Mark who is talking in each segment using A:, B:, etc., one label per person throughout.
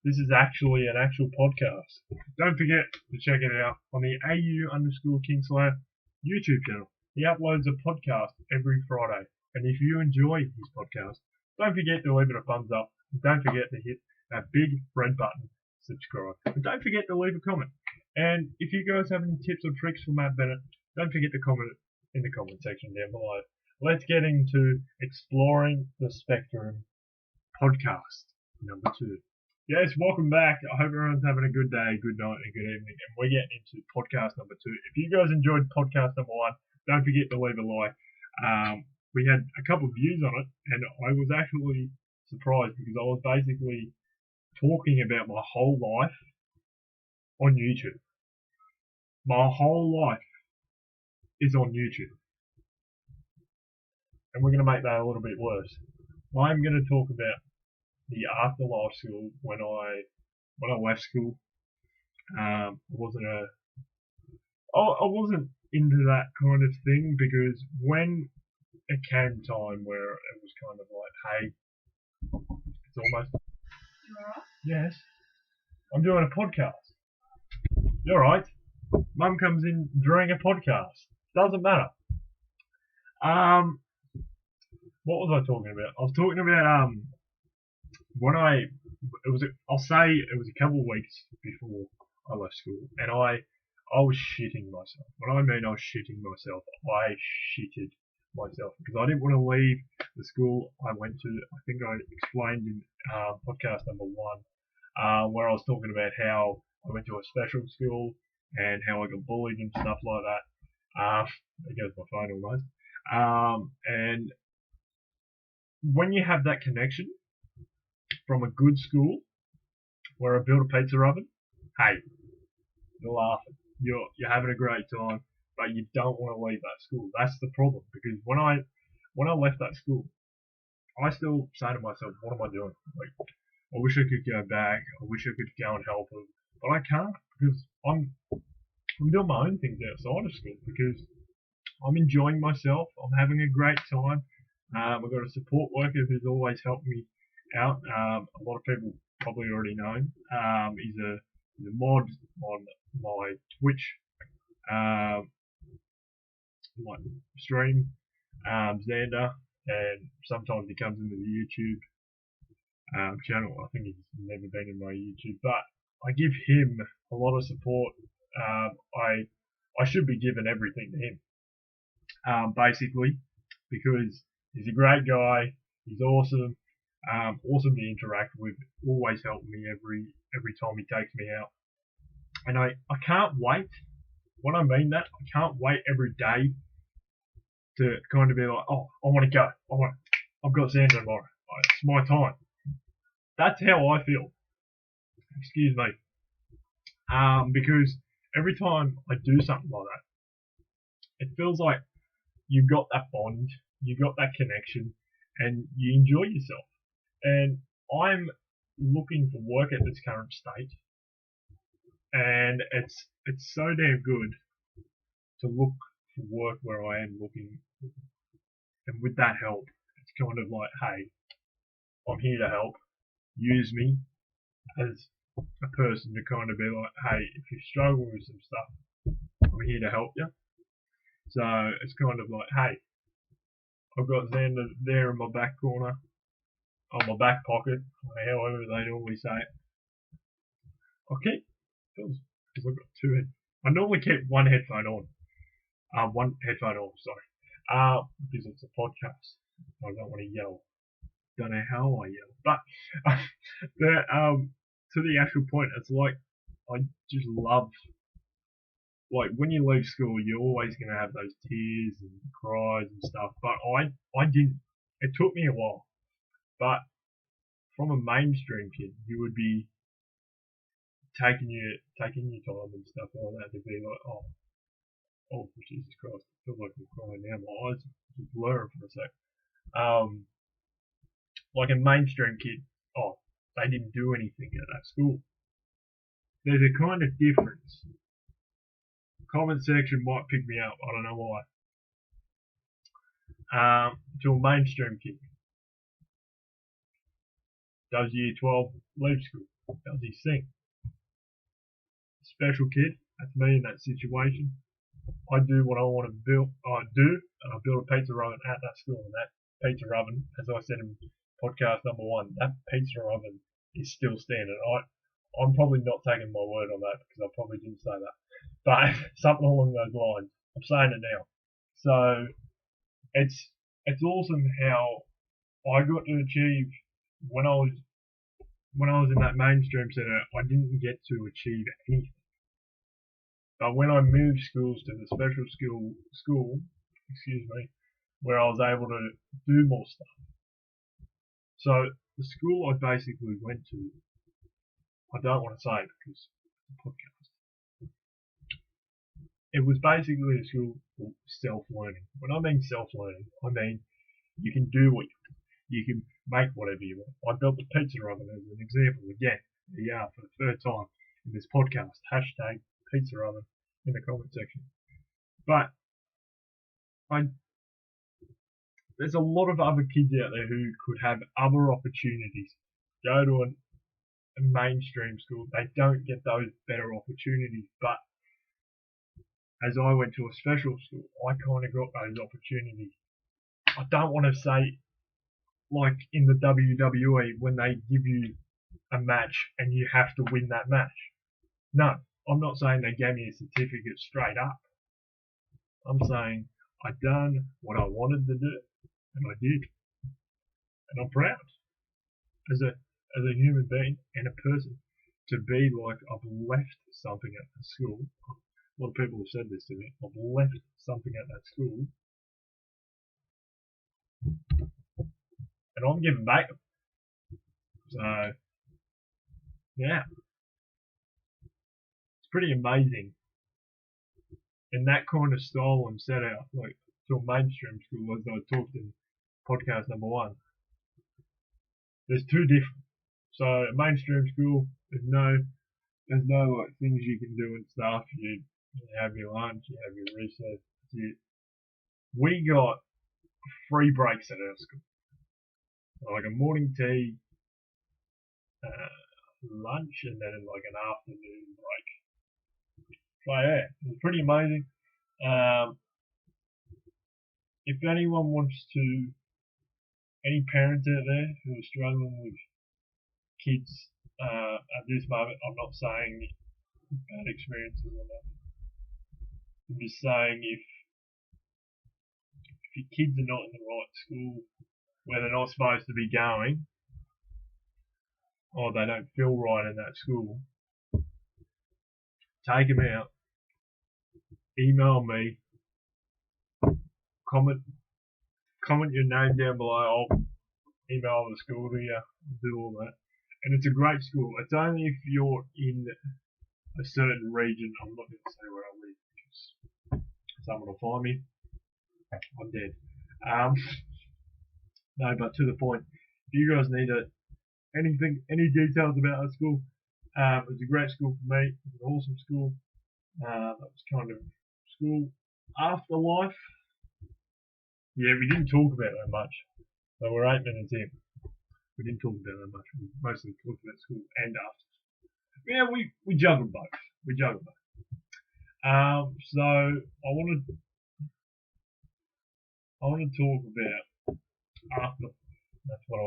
A: This is actually an actual podcast. Don't forget to check it out on the AU_Kingslayer YouTube channel. He uploads a podcast every Friday. And if you enjoy his podcast, don't forget to leave it a thumbs up. And don't forget to hit that big red button, subscribe. And don't forget to leave a comment. And if you guys have any tips or tricks for Matt Bennett, don't forget to comment in the comment section down below. Let's get into Exploring the Spectrum podcast number 2. Yes, welcome back. I hope everyone's having a good day, good night, and good evening. And we're getting into podcast number 2. If you guys enjoyed podcast number 1, don't forget to leave a like. We had a couple of views on it, and I was actually surprised because I was basically talking about my whole life on YouTube. My whole life is on YouTube. And we're going to make that a little bit worse. I'm going to talk about the afterlife school when I left school. I wasn't into that kind of thing because when it came time where it was kind of like, hey, it's almost.
B: You alright?
A: Yes, I'm doing a podcast. You're right. Mum comes in during a podcast. Doesn't matter. What was I talking about? I was talking about I'll say it was a couple of weeks before I left school, and I was shitting myself. When I mean I was shitting myself, I shitted myself because I didn't want to leave the school I went to. I think I explained in podcast number 1, where I was talking about how I went to a special school and how I got bullied and stuff like that. There goes my phone almost. And when you have that connection from a good school where I built a pizza oven, hey, you're laughing. You're having a great time, but you don't want to leave that school. That's the problem, because when I left that school, I still say to myself, what am I doing? Like, I wish I could go back. I wish I could go and help them, but I can't because I'm doing my own things outside of school because I'm enjoying myself. I'm having a great time. I've got a support worker who's always helped me out. A lot of people probably already know him. He's a mod on my Twitch stream, Xander, and sometimes he comes into the YouTube channel. I think he's never been in my YouTube, but I give him a lot of support. I should be giving everything to him, basically, because he's a great guy. He's awesome. Awesome to interact with. Always helping me every time he takes me out. And I can't wait. When I mean that, I can't wait every day to kind of be like, oh, I want to go. I've got Xander tomorrow. It's my time. That's how I feel. Excuse me. Because every time I do something like that, it feels like you've got that bond, you've got that connection, and you enjoy yourself. And I'm looking for work at this current state, and it's so damn good to look for work where I am looking, and with that help, it's kind of like, hey, I'm here to help. Use me as a person to kind of be like, hey, if you struggle with some stuff, I'm here to help you. So it's kind of like, hey, I've got Xander there in my back corner, on my back pocket, however they normally say it. Okay, because I've got two head. I normally keep one headphone on. Because it's a podcast. I don't want to yell. Don't know how I yell, but to the actual point, it's like I just love. Like when you leave school, you're always gonna have those tears and cries and stuff. But I didn't. It took me a while, but from a mainstream kid, you would be taking your time and stuff like that to be like, oh, Jesus Christ, I feel like I'm crying now. My eyes just blur for a sec. Like a mainstream kid, they didn't do anything at that school. There's a kind of difference. Comment section might pick me up. I don't know why. To a mainstream kid, does year 12, leave school. That was his thing. Special kid. That's me in that situation. I do what I want to build. I do, and I build a pizza oven at that school. And that pizza oven, as I said in podcast number 1, that pizza oven is still standing. I'm probably not taking my word on that because I probably didn't say that, but something along those lines. I'm saying it now. So it's awesome how I got to achieve when I was in that mainstream centre. I didn't get to achieve anything. But when I moved schools to the special school, where I was able to do more stuff. So the school I basically went to, I don't want to say because it's a podcast. It was basically a school for self-learning. When I mean self-learning, I mean you can do what you can make whatever you want. I built the pizza oven as an example again. There you are for the third time in this podcast. Hashtag pizza oven in the comment section. But there's a lot of other kids out there who could have other opportunities. Go to a mainstream school. They don't get those better opportunities. But as I went to a special school, I kind of got those opportunities. I don't want to say like in the WWE when they give you a match and you have to win that match. No, I'm not saying they gave me a certificate straight up. I'm saying I done what I wanted to do, and I did, and I'm proud as a human being and a person to be like I've left something at the school. A lot of people have said this to me. I've left something at that school, and I'm giving back. So yeah, it's pretty amazing. In that kind of style and set out, like to a mainstream school, as I talked in podcast number 1. There's two different. So a mainstream school, there's no like things you can do and stuff. You have your lunch, you have your recess. We got free breaks at our school, like a morning tea, lunch, and then like an afternoon break. So yeah, it was pretty amazing. If anyone wants to, any parents out there who are struggling with kids at this moment, I'm not saying bad experiences or nothing. I'm just saying if your kids are not in the right school where they're not supposed to be going, or they don't feel right in that school, take them out, email me, comment your name down below. I'll email the school to you, do all that. And it's a great school. It's only if you're in a certain region. I'm not going to say where I live because someone will find me. I'm dead. No, but to the point. If you guys need any details about our school, it was a great school for me. It was an awesome school. That was kind of school afterlife. Yeah, we didn't talk about that much. So we're 8 minutes in. We didn't talk about that much. We mostly talked about school and after. Yeah, we juggled both. So I want to talk about after. That's what I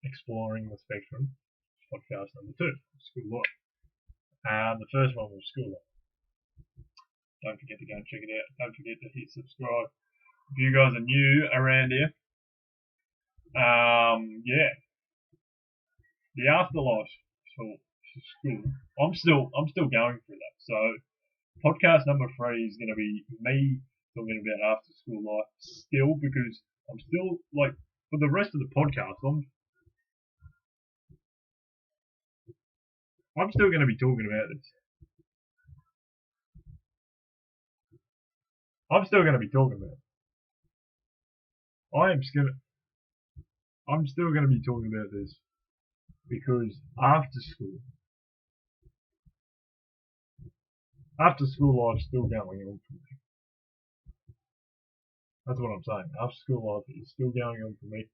A: exploring the spectrum. Podcast number 2, school life. The first one was school life. Don't forget to go and check it out. Don't forget to hit subscribe. If you guys are new around here, yeah, the afterlife for school. I'm still going through that. So podcast number 3 is going to be me talking about after school life still, because I'm still like for the rest of the podcast I'm still going to be talking about this. I'm still going to be talking about it. I'm still going to be talking about this because after school life's still going on for me. That's what I'm saying. After school life is still going on for me.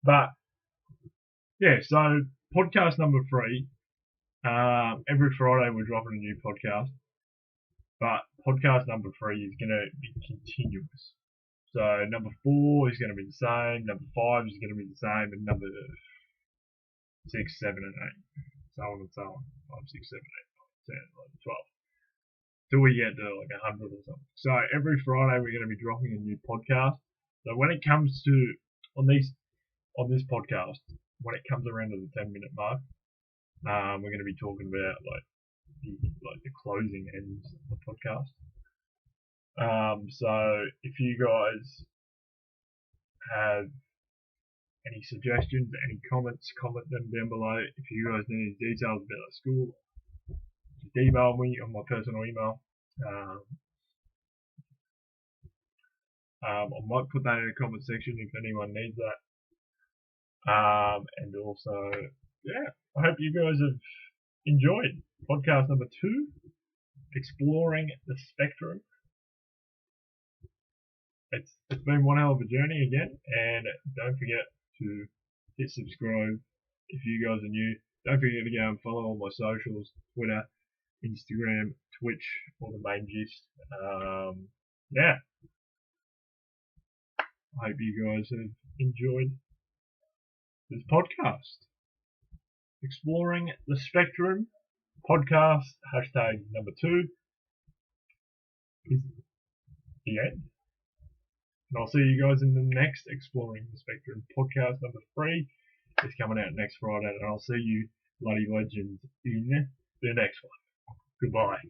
A: But yeah, so podcast number 3. Every Friday we're dropping a new podcast, but podcast number 3 is going to be continuous. So number 4 is going to be the same, number 5 is going to be the same, and number 6, 7, and 8, so on and so on. 5, 6, 7, 8, 9, 10, 11, 12. Till we get to like 100 or something. So every Friday we're going to be dropping a new podcast. So when it comes to on this podcast, when it comes around to the 10-minute mark, we're going to be talking about the closing ends of the podcast. So if you guys have any suggestions, any comments, comment them down below. If you guys need any details about the school, just email me on my personal email. I might put that in the comment section if anyone needs that. And also, yeah, I hope you guys have enjoyed podcast number 2, Exploring the Spectrum. It's been one hell of a journey again, and don't forget to hit subscribe if you guys are new. Don't forget to go and follow all my socials, Twitter, Instagram, Twitch, or the main gist. Yeah, I hope you guys have enjoyed this podcast. Exploring the Spectrum podcast, hashtag number 2 is the end. And I'll see you guys in the next Exploring the Spectrum podcast number 3. It's coming out next Friday, and I'll see you bloody legends in the next one. Goodbye.